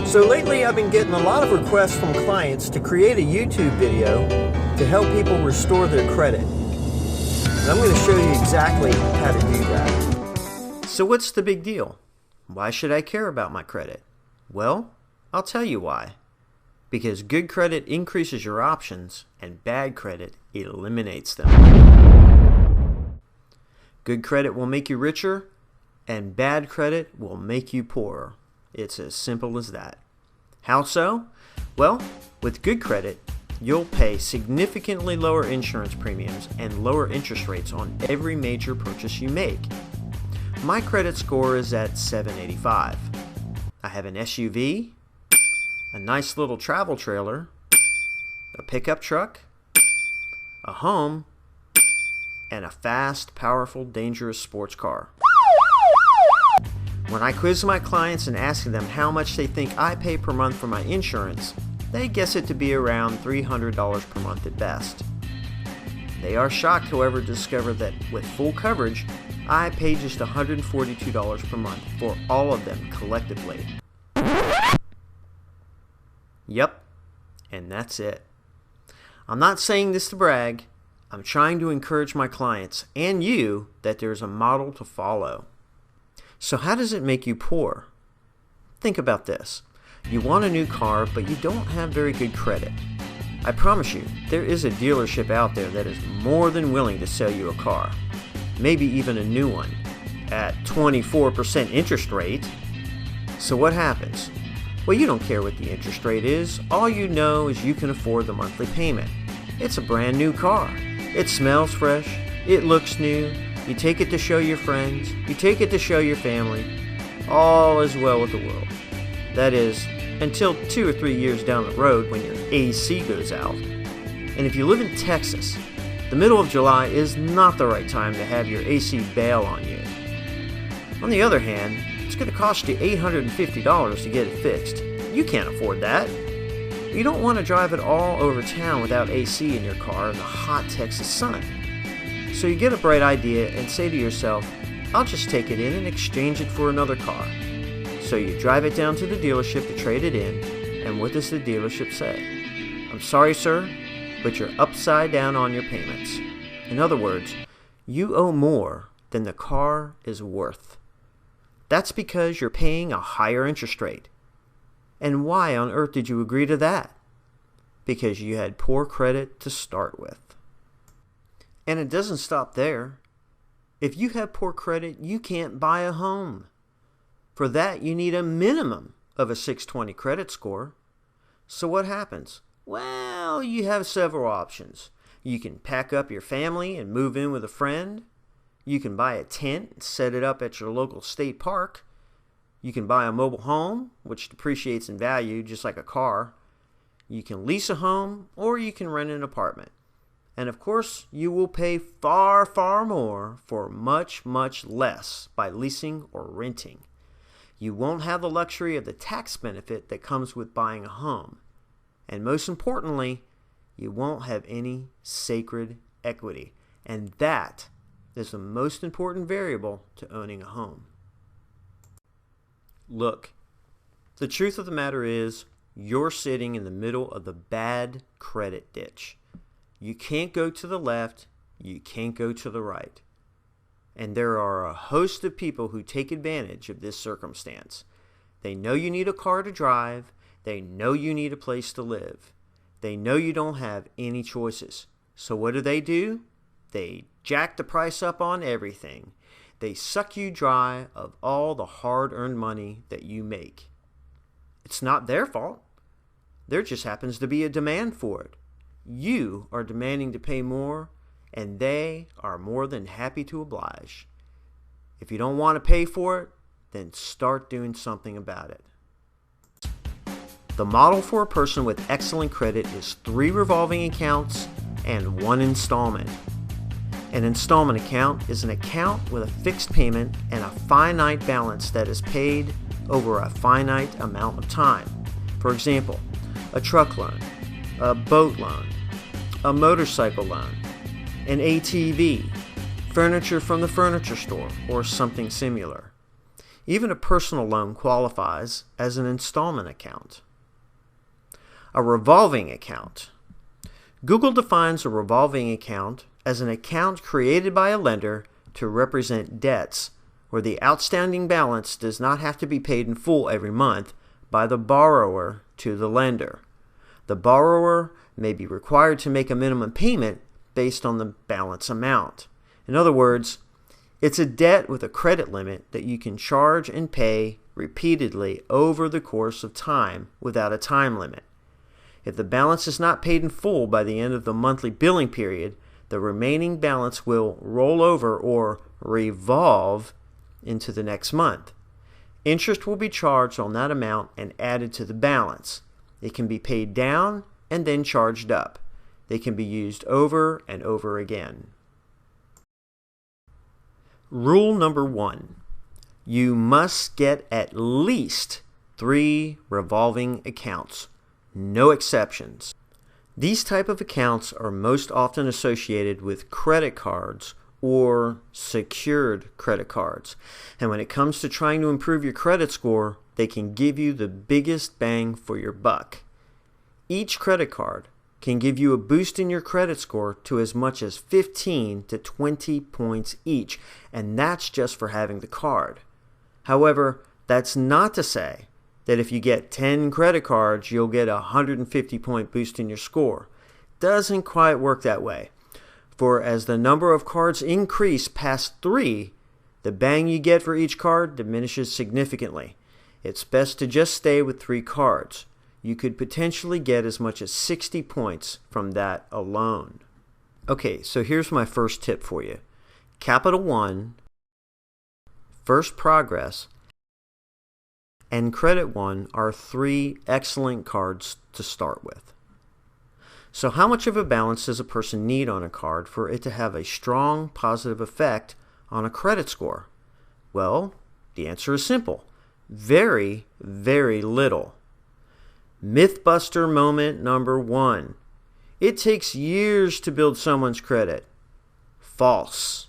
So lately I've been getting a lot of requests from clients to create a YouTube video to help people restore their credit. And I'm going to show you exactly how to do that. So what's the big deal? Why should I care about my credit? Well, I'll tell you why. Because good credit increases your options and bad credit eliminates them. Good credit will make you richer and bad credit will make you poorer. It's as simple as that. How so? Well, with good credit, you'll pay significantly lower insurance premiums and lower interest rates on every major purchase you make. My credit score is at 785. I have an SUV, a nice little travel trailer, a pickup truck, a home, and a fast, powerful, dangerous sports car. When I quiz my clients and ask them how much they think I pay per month for my insurance, they guess it to be around $300 per month at best. They are shocked, however, to discover that with full coverage, I pay just $142 per month for all of them collectively. Yep, and that's it. I'm not saying this to brag. I'm trying to encourage my clients and you that there's a model to follow. So how does it make you poor? Think about this. You want a new car, but you don't have very good credit. I promise you, there is a dealership out there that is more than willing to sell you a car. Maybe even a new one, at 24% interest rate. So what happens? Well, you don't care what the interest rate is. All you know is you can afford the monthly payment. It's a brand new car. It smells fresh. It looks new. You take it to show your friends, you take it to show your family, all is well with the world. That is, until 2 or 3 years down the road when your AC goes out. And if you live in Texas, the middle of July is not the right time to have your AC bail on you. On the other hand, it's going to cost you $850 to get it fixed. You can't afford that. You don't want to drive it all over town without AC in your car in the hot Texas sun. So you get a bright idea and say to yourself, I'll just take it in and exchange it for another car. So you drive it down to the dealership to trade it in, and what does the dealership say? I'm sorry, sir, but you're upside down on your payments. In other words, you owe more than the car is worth. That's because you're paying a higher interest rate. And why on earth did you agree to that? Because you had poor credit to start with. And it doesn't stop there. If you have poor credit, you can't buy a home. For that, you need a minimum of a 620 credit score. So what happens? Well, you have several options. You can pack up your family and move in with a friend. You can buy a tent and set it up at your local state park. You can buy a mobile home, which depreciates in value just like a car. You can lease a home, or you can rent an apartment. And of course, you will pay far, far more for much, much less by leasing or renting. You won't have the luxury of the tax benefit that comes with buying a home. And most importantly, you won't have any sacred equity. And that is the most important variable to owning a home. Look, the truth of the matter is, you're sitting in the middle of the bad credit ditch. You can't go to the left, you can't go to the right. And there are a host of people who take advantage of this circumstance. They know you need a car to drive, they know you need a place to live. They know you don't have any choices. So what do? They jack the price up on everything. They suck you dry of all the hard-earned money that you make. It's not their fault. There just happens to be a demand for it. You are demanding to pay more, and they are more than happy to oblige. If you don't want to pay for it, then start doing something about it. The model for a person with excellent credit is 3 revolving accounts and 1 installment. An installment account is an account with a fixed payment and a finite balance that is paid over a finite amount of time. For example, a truck loan, a boat loan, a motorcycle loan, an ATV, furniture from the furniture store, or something similar. Even a personal loan qualifies as an installment account. A revolving account. Google defines a revolving account as an account created by a lender to represent debts where the outstanding balance does not have to be paid in full every month by the borrower to the lender. The borrower may be required to make a minimum payment based on the balance amount. In other words, it's a debt with a credit limit that you can charge and pay repeatedly over the course of time without a time limit. If the balance is not paid in full by the end of the monthly billing period, the remaining balance will roll over or revolve into the next month. Interest will be charged on that amount and added to the balance. It can be paid down and then charged up. They can be used over and over again. Rule number 1. You must get at least 3 revolving accounts. No exceptions. These type of accounts are most often associated with credit cards or secured credit cards. And when it comes to trying to improve your credit score, they can give you the biggest bang for your buck. Each credit card can give you a boost in your credit score to as much as 15 to 20 points each, and that's just for having the card. However, that's not to say that if you get 10 credit cards, you'll get a 150-point boost in your score. Doesn't quite work that way. For as the number of cards increase past 3, the bang you get for each card diminishes significantly. It's best to just stay with 3 cards. You could potentially get as much as 60 points from that alone. Okay, so here's my first tip for you. Capital One, First Progress, and Credit One are 3 excellent cards to start with. So how much of a balance does a person need on a card for it to have a strong positive effect on a credit score? Well, the answer is simple. Very, very little. Mythbuster moment number 1. It takes years to build someone's credit. False.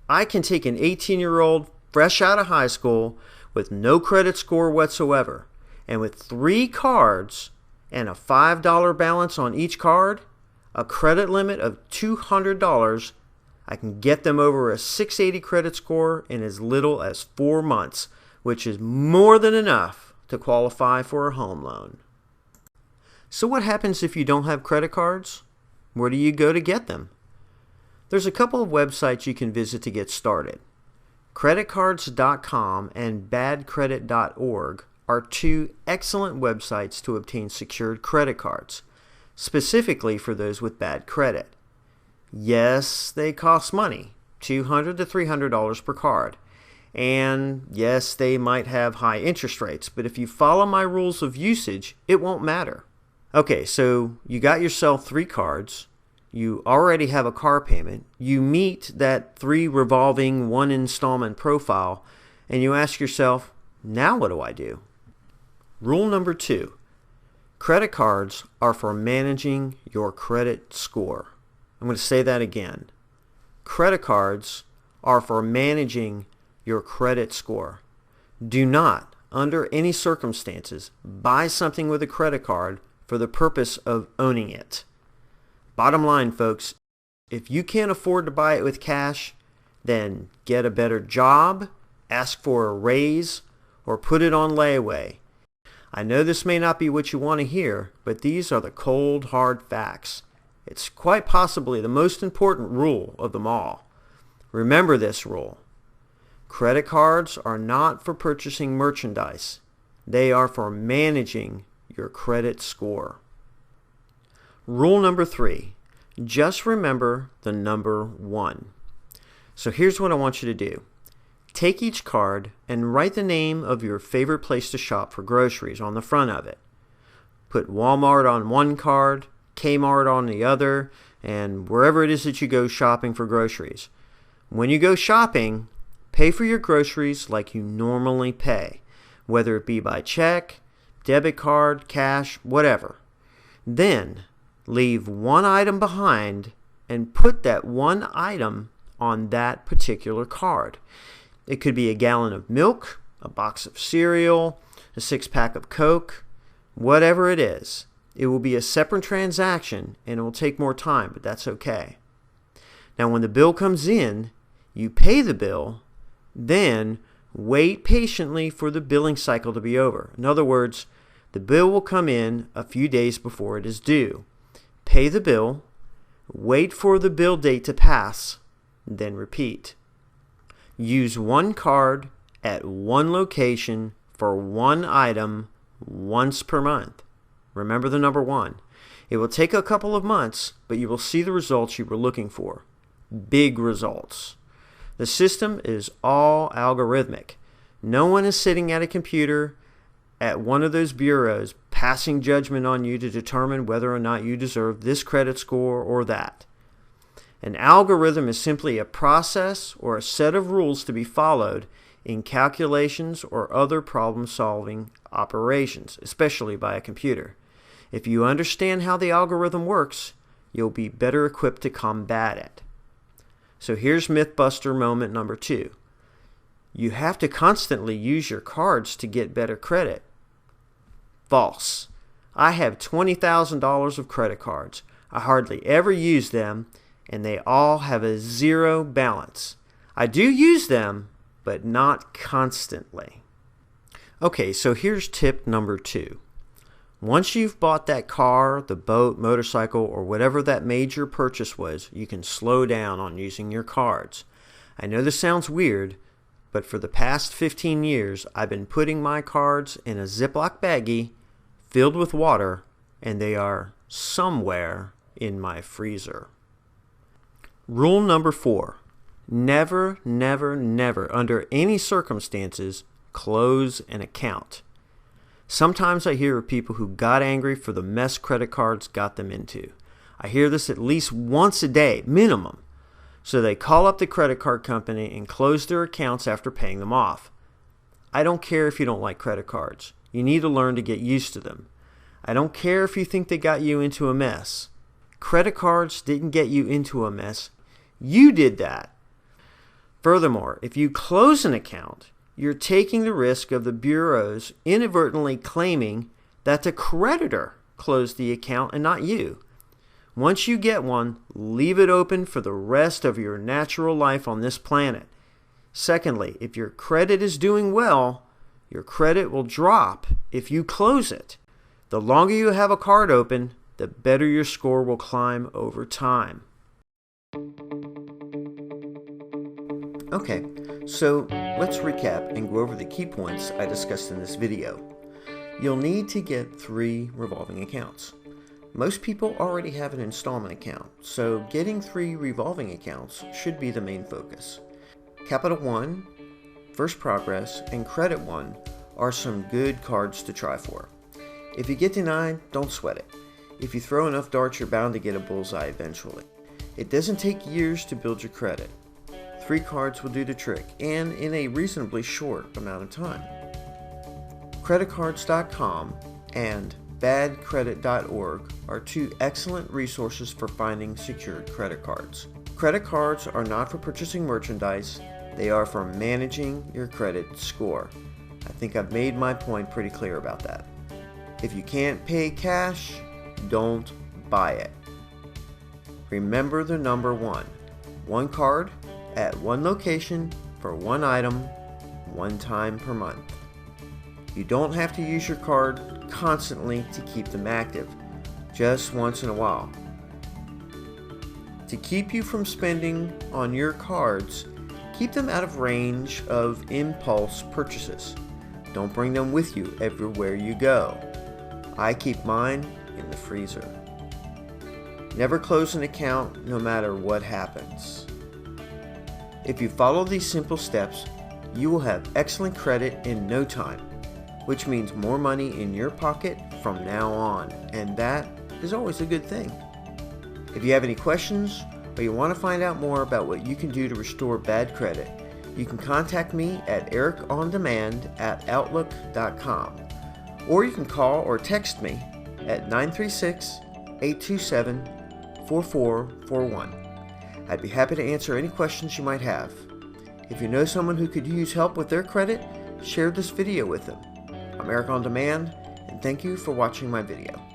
I can take an 18-year-old fresh out of high school with no credit score whatsoever, and with 3 cards and a $5 balance on each card, a credit limit of $200, I can get them over a 680 credit score in as little as 4 months, which is more than enough to qualify for a home loan. So what happens if you don't have credit cards? Where do you go to get them? There's a couple of websites you can visit to get started. Creditcards.com and badcredit.org are 2 excellent websites to obtain secured credit cards, specifically for those with bad credit. Yes, they cost money, $200 to $300 per card. And yes, they might have high interest rates, but if you follow my rules of usage, it won't matter. Okay, so you got yourself 3 cards, you already have a car payment, you meet that 3 revolving 1 installment profile, and you ask yourself, now what do I do? Rule number 2, credit cards are for managing your credit score. I'm going to say that again. Credit cards are for managing your credit score. Do not, under any circumstances, buy something with a credit card for the purpose of owning it. Bottom line, folks, if you can't afford to buy it with cash, then get a better job, ask for a raise, or put it on layaway. I know this may not be what you want to hear, but these are the cold, hard facts. It's quite possibly the most important rule of them all. Remember this rule. Credit cards are not for purchasing merchandise. They are for managing your credit score. Rule number 3. Just remember the number 1. So here's what I want you to do. Take each card and write the name of your favorite place to shop for groceries on the front of it. Put Walmart on one card, Kmart on the other, and wherever it is that you go shopping for groceries. When you go shopping, pay for your groceries like you normally pay, whether it be by check, debit card, cash, whatever. Then leave one item behind and put that one item on that particular card. It could be a gallon of milk, a box of cereal, a 6-pack of Coke, whatever it is. It will be a separate transaction and it will take more time, but that's okay. Now when the bill comes in, you pay the bill, then wait patiently for the billing cycle to be over. In other words, the bill will come in a few days before it is due. Pay the bill, wait for the bill date to pass, then repeat. Use one card at one location for one item once per month. Remember the number 1. It will take a couple of months, but you will see the results you were looking for. Big results. The system is all algorithmic. No one is sitting at a computer at one of those bureaus passing judgment on you to determine whether or not you deserve this credit score or that. An algorithm is simply a process or a set of rules to be followed in calculations or other problem-solving operations, especially by a computer. If you understand how the algorithm works, you'll be better equipped to combat it. So here's Mythbuster moment number 2. You have to constantly use your cards to get better credit. False. I have $20,000 of credit cards. I hardly ever use them, and they all have a zero balance. I do use them, but not constantly. Okay, so here's tip number 2. Once you've bought that car, the boat, motorcycle, or whatever that major purchase was, you can slow down on using your cards. I know this sounds weird, but for the past 15 years, I've been putting my cards in a Ziploc baggie filled with water, and they are somewhere in my freezer. Rule number 4. Never, never, never, under any circumstances, close an account. Sometimes I hear of people who got angry for the mess credit cards got them into. I hear this at least once a day, minimum. So they call up the credit card company and close their accounts after paying them off. I don't care if you don't like credit cards. You need to learn to get used to them. I don't care if you think they got you into a mess. Credit cards didn't get you into a mess. You did that. Furthermore, if you close an account, you're taking the risk of the bureaus inadvertently claiming that the creditor closed the account and not you. Once you get one, leave it open for the rest of your natural life on this planet. Secondly, if your credit is doing well, your credit will drop if you close it. The longer you have a card open, the better your score will climb over time. Okay, so let's recap and go over the key points I discussed in this video. You'll need to get 3 revolving accounts. Most people already have an installment account, so getting 3 revolving accounts should be the main focus. Capital One, First Progress, and Credit One are some good cards to try for. If you get denied, don't sweat it. If you throw enough darts, you're bound to get a bullseye eventually. It doesn't take years to build your credit. 3 cards will do the trick, and in a reasonably short amount of time. Creditcards.com and badcredit.org are 2 excellent resources for finding secured credit cards. Credit cards are not for purchasing merchandise, they are for managing your credit score. I think I've made my point pretty clear about that. If you can't pay cash, don't buy it. Remember the number 1. 1 card at one location for one item, one time per month. You don't have to use your card constantly to keep them active, just once in a while. To keep you from spending on your cards, keep them out of range of impulse purchases. Don't bring them with you everywhere you go. I keep mine in the freezer. Never close an account no matter what happens. If you follow these simple steps, you will have excellent credit in no time, which means more money in your pocket from now on, and that is always a good thing. If you have any questions or you want to find out more about what you can do to restore bad credit, you can contact me at ericondemand@outlook.com, or you can call or text me at 936-827-4441. I'd be happy to answer any questions you might have. If you know someone who could use help with their credit, share this video with them. I'm Eric On Demand, and thank you for watching my video.